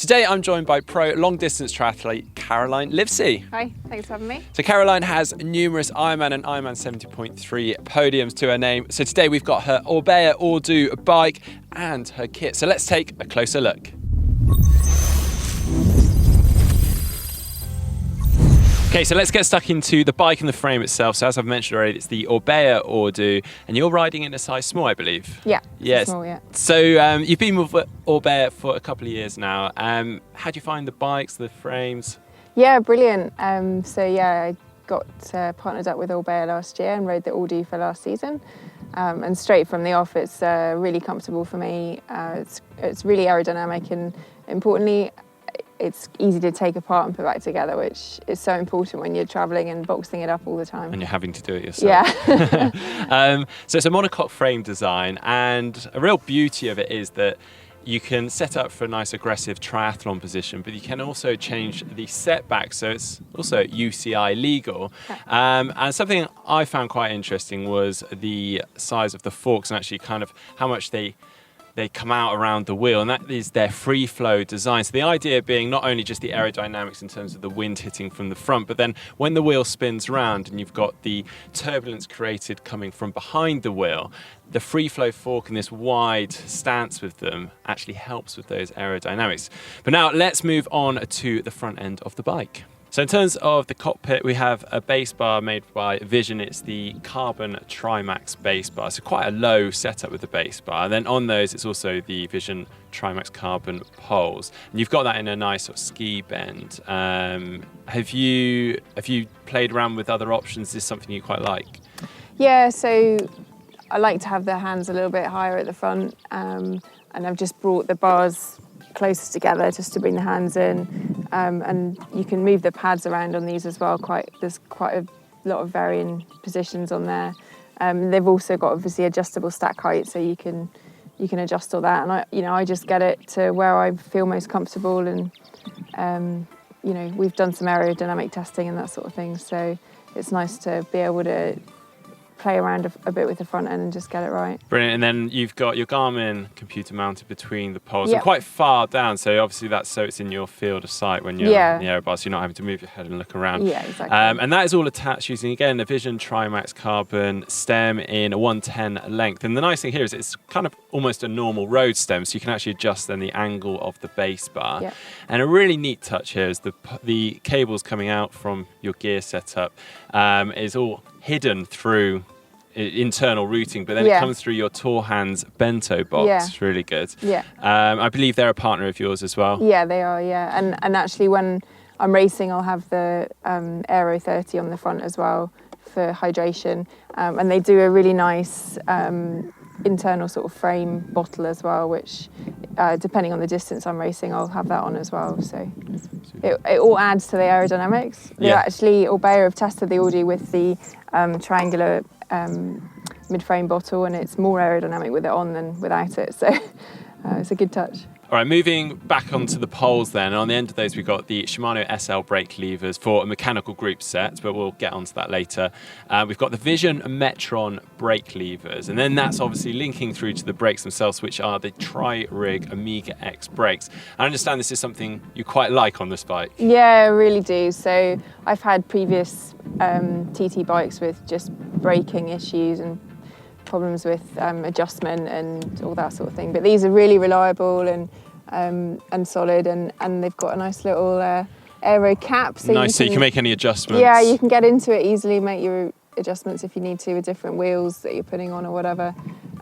Today I'm joined by pro long distance triathlete Caroline Livesey. Hi, thanks for having me. So Caroline has numerous Ironman and Ironman 70.3 podiums to her name. So today we've got her Orbea Ordu bike and her kit. So let's take a closer look. Okay, so let's get stuck into the bike and the frame itself. So as I've mentioned already, it's the Orbea Ordu, and you're riding in a size small, I believe. Yeah, yes. Small, yeah. So you've been with Orbea for a couple of years now. How do you find the bikes, the frames? Yeah, brilliant. I got partnered up with Orbea last year and rode the Ordu for last season. And straight from the off, it's really comfortable for me. It's really aerodynamic, and importantly, it's easy to take apart and put back together, which is so important when you're traveling and boxing it up all the time. And you're having to do it yourself. Yeah. So it's a monocoque frame design, and a real beauty of it is that you can set up for a nice aggressive triathlon position, but you can also change the setback, so it's also UCI legal. And something I found quite interesting was the size of the forks and actually kind of how much they come out around the wheel, and that is their free flow design. So the idea being not only just the aerodynamics in terms of the wind hitting from the front, but then when the wheel spins round and you've got the turbulence created coming from behind the wheel, the free flow fork and this wide stance with them actually helps with those aerodynamics. But now let's move on to the front end of the bike. So in terms of the cockpit, we have a base bar made by Vision. It's the Carbon Trimax base bar. So quite a low setup with the base bar. And then on those, it's also the Vision Trimax Carbon poles. And you've got that in a nice sort of ski bend. Have you played around with other options? Is this something you quite like? Yeah, so I like to have the hands a little bit higher at the front, and I've just brought the bars closer together just to bring the hands in, and you can move the pads around on these as well. There's quite a lot of varying positions on there. They've also got obviously adjustable stack height, so you can adjust all that. And I just get it to where I feel most comfortable, and we've done some aerodynamic testing and that sort of thing. So it's nice to be able to play around a bit with the front end and just get it right. Brilliant. And then you've got your Garmin computer mounted between the poles, Yep. and quite far down, so obviously that's so it's in your field of sight when you're in the aero bar, so you're not having to move your head and look around. Yeah, exactly. And that is all attached using, again, a Vision Trimax Carbon stem in a 110 length. And the nice thing here is it's kind of almost a normal road stem, so you can actually adjust then the angle of the base bar. Yep. And a really neat touch here is the cables coming out from your gear setup is all hidden through internal routing, but then it comes through your Tour Hands bento box. Yeah. It's really good. Yeah. I believe they're a partner of yours as well. Yeah, they are, yeah. And actually when I'm racing, I'll have the Aero 30 on the front as well for hydration. And they do a really nice internal sort of frame bottle as well, which depending on the distance I'm racing, I'll have that on as well. So it all adds to the aerodynamics. They actually, Orbea have tested the Ordu with the triangular mid-frame bottle, and it's more aerodynamic with it on than without it, so it's a good touch. All right, moving back onto the poles then, and on the end of those we've got the Shimano SL brake levers for a mechanical group set, but we'll get onto that later. We've got the Vision Metron brake levers, and then that's obviously linking through to the brakes themselves, which are the Tri-Rig Omega X brakes. I understand this is something you quite like on this bike. Yeah, I really do. So I've had previous TT bikes with just braking issues and problems with adjustment and all that sort of thing, but these are really reliable and solid, and they've got a nice little aero cap, so you can make any adjustments. Yeah, you can get into it easily, make your adjustments if you need to with different wheels that you're putting on or whatever,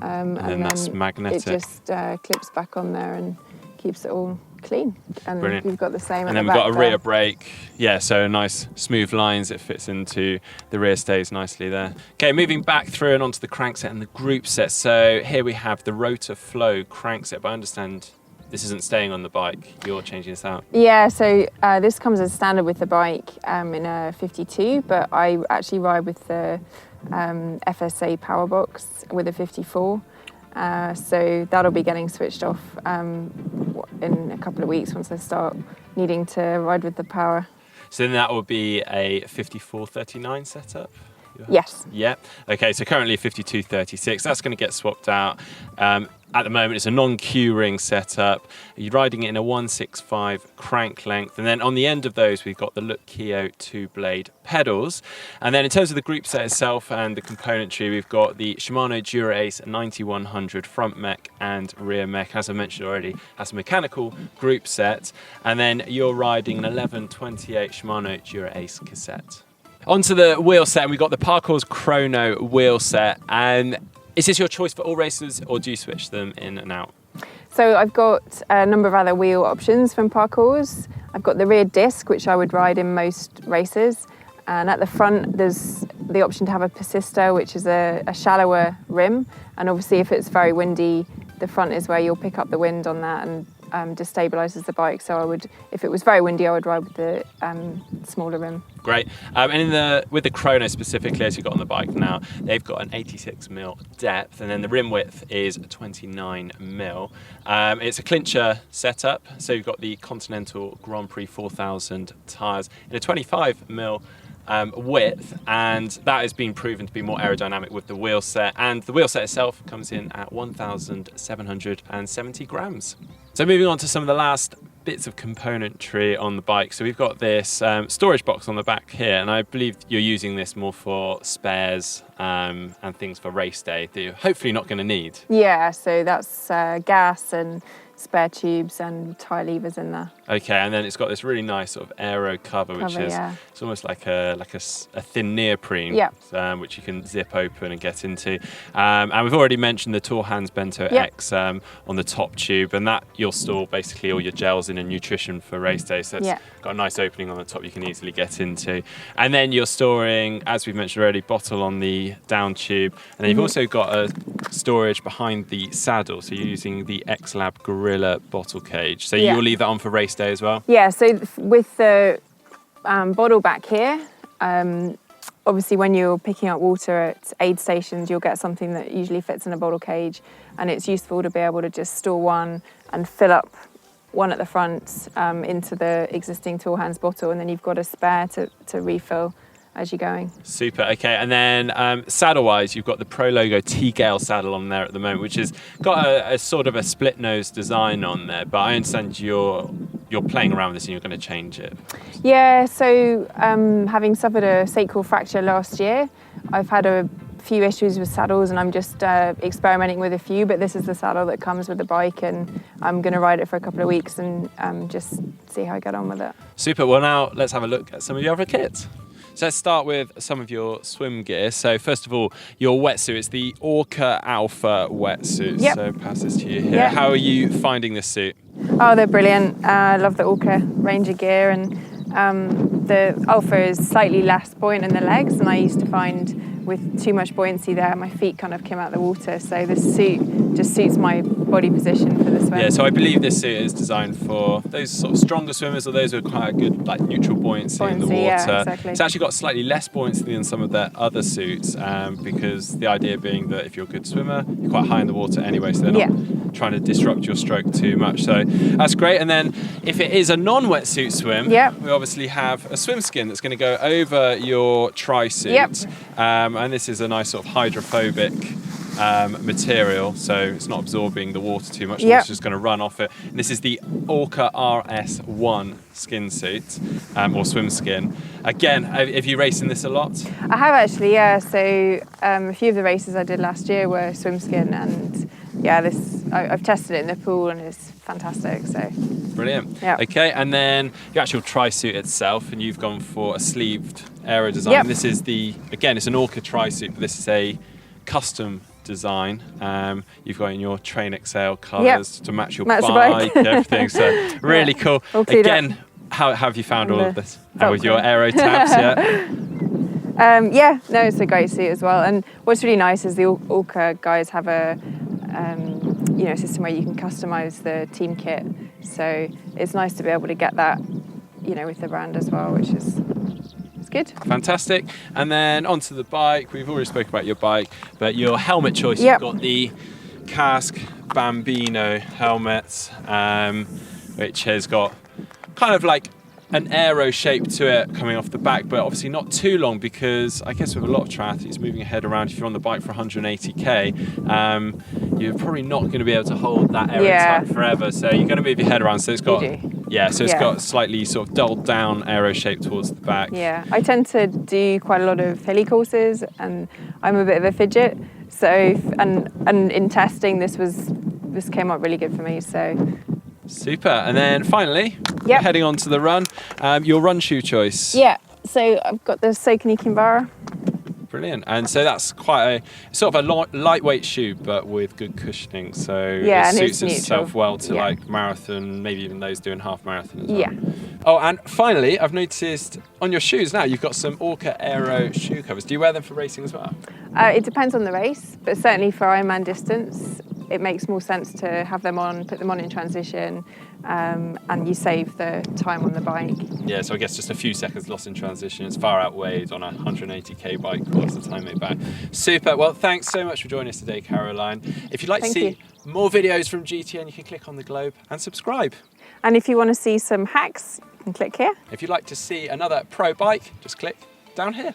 and then that's magnetic. It just clips back on there and keeps it all clean. And Brilliant. You've got the same. And then we've got a rear brake. Yeah, so nice smooth lines. It fits into the rear stays nicely there. Okay, moving back through and onto the crankset and the group set. So here we have the Rotor Flow crankset, but I understand this isn't staying on the bike. You're changing this out. Yeah, so this comes as standard with the bike in a 52, but I actually ride with the FSA power box with a 54. So that'll be getting switched off in a couple of weeks once I start needing to ride with the power. So then that will be a 5439 setup? Yes. Yeah. Okay, so currently 52.36. That's going to get swapped out. At the moment, it's a non-Q ring setup. You're riding it in a 165 crank length. And then on the end of those, we've got the Look Keo 2-blade pedals. And then in terms of the group set itself and the componentry, we've got the Shimano Dura-Ace 9100 front mech and rear mech. As I mentioned already, has a mechanical group set. And then you're riding an 1128 Shimano Dura-Ace cassette. Onto the wheel set, and we've got the Parkour's Chrono wheel set. And is this your choice for all races, or do you switch them in and out? So I've got a number of other wheel options from Parkour's. I've got the rear disc, which I would ride in most races. And at the front, there's the option to have a Persister, which is a shallower rim. And obviously, if it's very windy, the front is where you'll pick up the wind on that and destabilizes the bike. So I would, if it was very windy, I would ride with the smaller rim. Great. And with the Chrono specifically, as you've got on the bike now, they've got an 86mm depth, and then the rim width is 29mm. It's a clincher setup, so you've got the Continental Grand Prix 4000 tyres in a 25mm width, and that has been proven to be more aerodynamic with the wheel set, and the wheel set itself comes in at 1,770 grams. So moving on to some of the last bits of componentry on the bike. So we've got this storage box on the back here, and I believe you're using this more for spares and things for race day that you're hopefully not going to need. Yeah, so that's gas and spare tubes and tyre levers in there. Okay, and then it's got this really nice sort of aero cover, which is it's almost like a thin neoprene, which you can zip open and get into. And we've already mentioned the Tour Hands Bento X on the top tube, and that you'll store basically all your gels in and nutrition for race day. So it's got a nice opening on the top you can easily get into. And then you're storing, as we've mentioned already, bottle on the down tube, and then you've also got a storage behind the saddle. So you're using the X-Lab Gorilla bottle cage. So you'll leave that on for race day as well? Yeah, so with the bottle back here, obviously when you're picking up water at aid stations, you'll get something that usually fits in a bottle cage, and it's useful to be able to just store one and fill up one at the front into the existing Tour Hands bottle, and then you've got a spare to refill as you're going. Super. Okay, and then saddle-wise, you've got the Pro Logo T-Gale saddle on there at the moment, which has got a sort of a split nose design on there, but I understand you're playing around with this and you're going to change it. Yeah, so having suffered a sacral fracture last year, I've had a few issues with saddles, and I'm just experimenting with a few, but this is the saddle that comes with the bike, and I'm going to ride it for a couple of weeks and just see how I get on with it. Super. Well, now let's have a look at some of your other kits. So let's start with some of your swim gear. So first of all, your wetsuit. It's the Orca Alpha wetsuit. Yep. So pass this to you here. Yep. How are you finding this suit? Oh, they're brilliant. I love the Orca Ranger gear, and the Alpha is slightly less buoyant in the legs, and I used to find with too much buoyancy there, my feet kind of came out of the water. So this suit just suits my body position for the swim. Yeah, so I believe this suit is designed for those sort of stronger swimmers, or those who are quite a good like neutral buoyancy in the water. Yeah, exactly. It's actually got slightly less buoyancy than some of their other suits, because the idea being that if you're a good swimmer, you're quite high in the water anyway, so they're not trying to disrupt your stroke too much. So that's great. And then if it is a non-wetsuit swim, we obviously have a swim skin that's going to go over your tri-suit. And this is a nice sort of hydrophobic material, so it's not absorbing the water too much, it's just going to run off it. And this is the Orca RS1 skin suit, or swim skin. Again, have you raced in this a lot? I have actually, yeah. So a few of the races I did last year were swim skin, and I've tested it in the pool and it's fantastic. So brilliant. Okay, and then your actual tri-suit itself, and you've gone for a sleeved aero design. This is it's an Orca tri-suit, but this is a custom design. You've got in your Train Excel colours to match your bike, everything. So really cool. Again, how have you found all of this with your aero tabs? No, it's a great suit as well. And what's really nice is the Orca guys have a system where you can customise the team kit. So it's nice to be able to get that, with the brand as well, which is good. Fantastic. And then onto the bike. We've already spoken about your bike, but your helmet choice. You've got the Casque Bambino helmet, which has got kind of like an aero shape to it coming off the back, but obviously not too long, because I guess with a lot of triathletes moving your head around, if you're on the bike for 180k, you're probably not going to be able to hold that aero tight forever. So you're going to move your head around. So it's got it's got slightly sort of dulled down aero shape towards the back. Yeah, I tend to do quite a lot of hilly courses, and I'm a bit of a fidget. So and in testing, this came up really good for me. So. Super. And then finally, heading on to the run, your run shoe choice. Yeah, so I've got the Saucony Kinvara. Brilliant. And so that's quite a sort of a lightweight shoe, but with good cushioning. So it suits itself well to like marathon, maybe even those doing half marathon as well. Yeah. Oh, and finally, I've noticed on your shoes now, you've got some Orca Aero shoe covers. Do you wear them for racing as well? It depends on the race, but certainly for Ironman distance, it makes more sense to have them on, put them on in transition, and you save the time on the bike. Yeah, so I guess just a few seconds lost in transition. It's far outweighed on a 180k bike. What's the time made back? Super. Well, thanks so much for joining us today, Caroline. If you'd like to see more videos from GTN, you can click on the globe and subscribe. And if you want to see some hacks, you can click here. If you'd like to see another pro bike, just click down here.